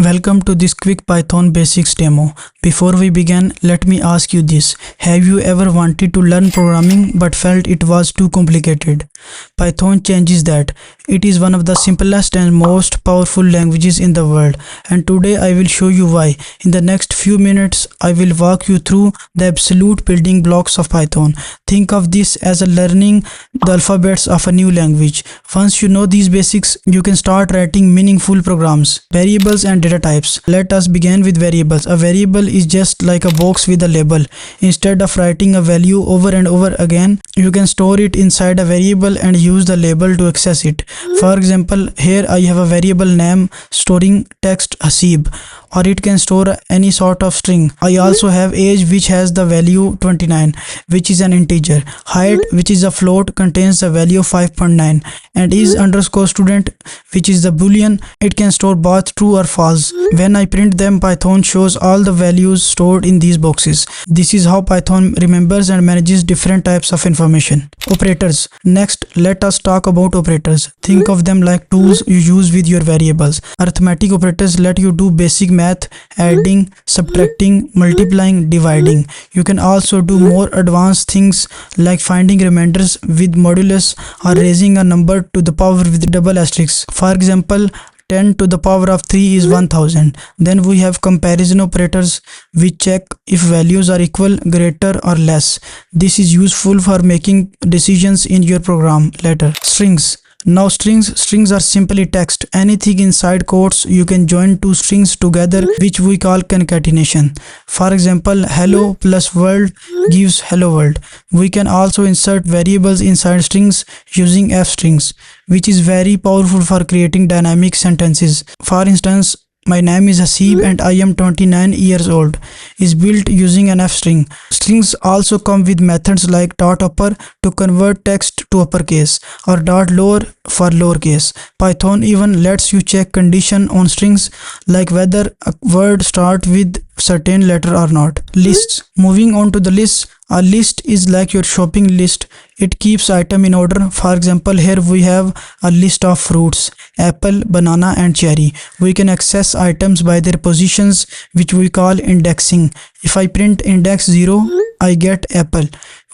Welcome to this quick Python basics demo. Before we begin, let me ask you this. Have you ever wanted to learn programming but felt it was too complicated? Python changes that. It is one of the simplest and most powerful languages in the world, and today I will show you why. In the next few minutes, I will walk you through the absolute building blocks of Python. Think of this as a learning the alphabets of a new language. Once you know these basics, you can start writing meaningful programs. Variables and data types. Let us begin with variables. A variable is just like a box with a label. Instead of writing a value over and over again, you can store it inside a variable and use the label to access it. For example, here I have a variable name storing text Hasib, or it can store any sort of string. I also have age, which has the value 29, which is an integer. Height, which is a float, contains the value 5.9, and is underscore student, which is the boolean. It can store both true or false. When I print them, Python shows all the values stored in these boxes. This is how Python remembers and manages different types of information. Operators. Next, let us talk about operators. Think of them like tools you use with your variables. Arithmetic operators let you do basic math, adding, subtracting, multiplying, dividing. You can also do more advanced things like finding remainders with modulus or raising a number to the power with double asterisks. For example, 10 to the power of 3 is 1000. Then we have comparison operators, which check if values are equal, greater or less. This is useful for making decisions in your program later. Strings. Now strings are simply text. Anything inside quotes, you can join two strings together, which we call concatenation. For example, hello plus world gives hello world. We can also insert variables inside strings using f strings, which is very powerful for creating dynamic sentences. For instance, my name is Hasib and I am 29 years old is built using an f string. Strings also come with methods like .upper to convert text to uppercase or .lower for lowercase. Python even lets you check condition on strings like whether a word starts with certain letter or not. Lists. Moving on to the lists. A list is like your shopping list. It keeps item in order. For example, here we have a list of fruits: apple, banana and cherry. We can access items by their positions, which we call indexing. If I print index 0, I get apple.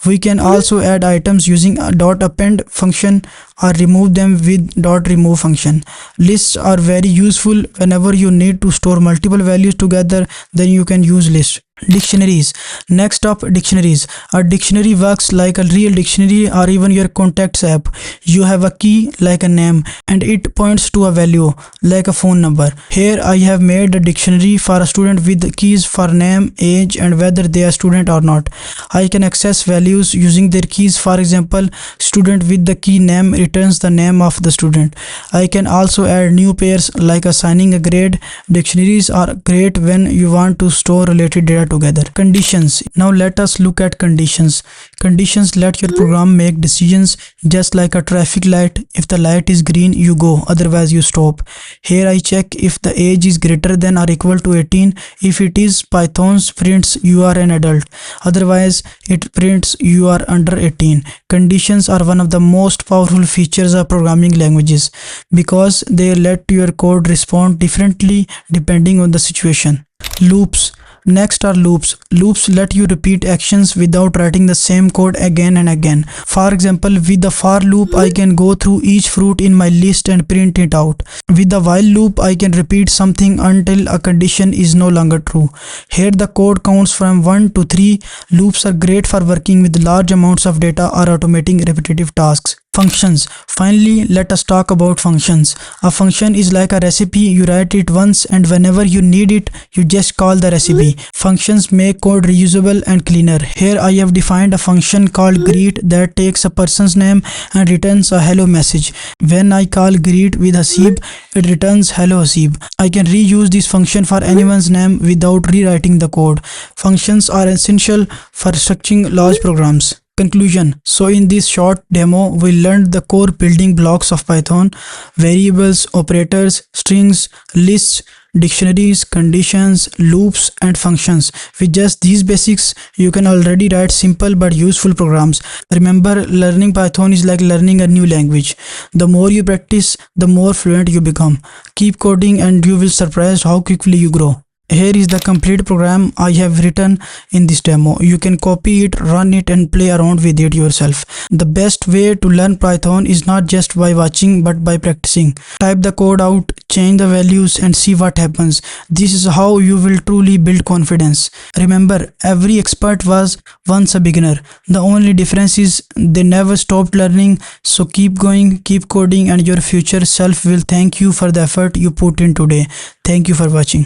We can also add items using a .append function or remove them with .remove function. Lists are very useful whenever you need to store multiple values together, then you can use lists. Dictionaries. Next up, dictionaries. A dictionary works like a real dictionary or even your contacts app. You have a key like a name and it points to a value like a phone number. Here I have made a dictionary for a student with keys for name, age and whether they are student or not. I can access values using their keys. For example, student with the key name returns the name of the student. I can also add new pairs like assigning a grade. Dictionaries are great when you want to store related data together. Conditions. Now let us look at conditions. Conditions let your program make decisions just like a traffic light. If the light is green, you go, otherwise you stop. Here I check if the age is greater than or equal to 18. If it is, Python prints you are an adult. Otherwise, it prints you are under 18. Conditions are one of the most powerful features of programming languages because they let your code respond differently depending on the situation. Loops. Next are loops. Loops let you repeat actions without writing the same code again and again. For example, with the for loop, I can go through each fruit in my list and print it out. With the while loop, I can repeat something until a condition is no longer true. Here the code counts from 1 to 3. Loops are great for working with large amounts of data or automating repetitive tasks. Functions. Finally, let us talk about functions. A function is like a recipe. You write it once and whenever you need it, you just call the recipe. Functions make code reusable and cleaner. Here I have defined a function called greet that takes a person's name and returns a hello message. When I call greet with Hasib, it returns hello Hasib. I can reuse this function for anyone's name without rewriting the code. Functions are essential for structuring large programs. Conclusion. So in this short demo, we learned the core building blocks of Python: variables, operators, strings, lists, dictionaries, conditions, loops, and functions. With just these basics, you can already write simple but useful programs. Remember, learning Python is like learning a new language. The more you practice, the more fluent you become. Keep coding and you will surprise how quickly you grow. Here is the complete program I have written in this demo. You can copy it, run it, and play around with it yourself. The best way to learn Python is not just by watching but by practicing. Type the code out, change the values, and see what happens. This is how you will truly build confidence. Remember, every expert was once a beginner. The only difference is they never stopped learning. So keep going, keep coding, and your future self will thank you for the effort you put in today. Thank you for watching.